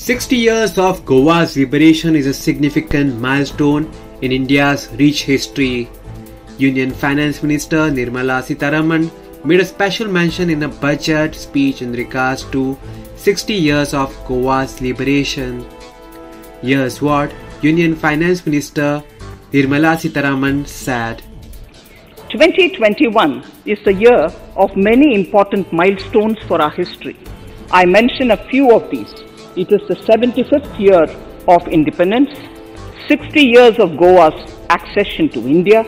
60 years of Goa's liberation is a significant milestone in India's rich history. Union Finance Minister Nirmala Sitaraman made a special mention in a budget speech in regards to 60 years of Goa's liberation. Here's what Union Finance Minister Nirmala Sitaraman said. 2021 is the year of many important milestones for our history. I mention a few of these. It is the 75th year of independence, 60 years of Goa's accession to India,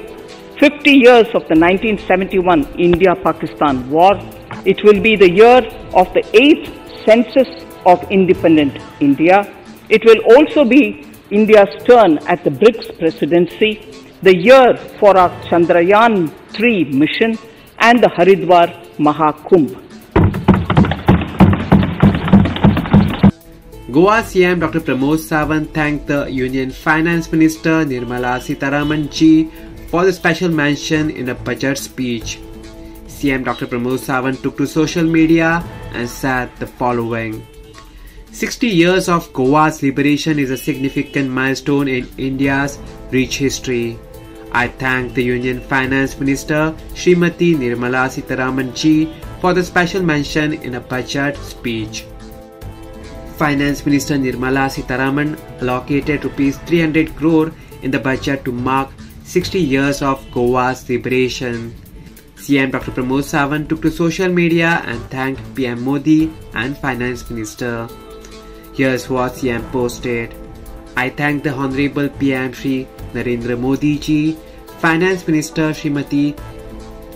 50 years of the 1971 India-Pakistan War. It will be the year of the 8th census of independent India. It will also be India's turn at the BRICS presidency, the year for our Chandrayaan-3 mission and the Haridwar Mahakumbh. Goa CM Dr. Pramod Sawant thanked the Union Finance Minister Nirmala Sitaraman ji for the special mention in a budget speech. CM Dr. Pramod Sawant took to social media and said the following. 60 years of Goa's liberation is a significant milestone in India's rich history. I thank the Union Finance Minister Srimati Nirmala Sitaraman ji for the special mention in a budget speech. Finance Minister Nirmala Sitaraman allocated Rs 300 crore in the budget to mark 60 years of Goa's liberation. CM Dr. Pramod Sawant took to social media and thanked PM Modi and Finance Minister. Here's what CM posted. I thank the Honorable PM Shri Narendra Modi ji, Finance Minister Srimati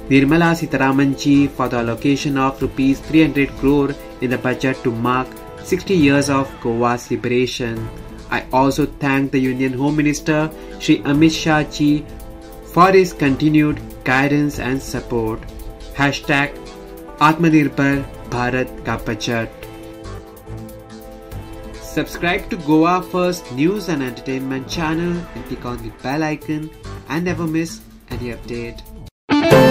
Nirmala Sitaraman ji for the allocation of Rs 300 crore in the budget to mark 60 years of Goa's liberation. I also thank the Union Home Minister Shri Amit Shah ji for his continued guidance and support. Hashtag Atmanirbhar Bharat Ka Budget. Subscribe to Goa First News and Entertainment channel and click on the bell icon and never miss any update.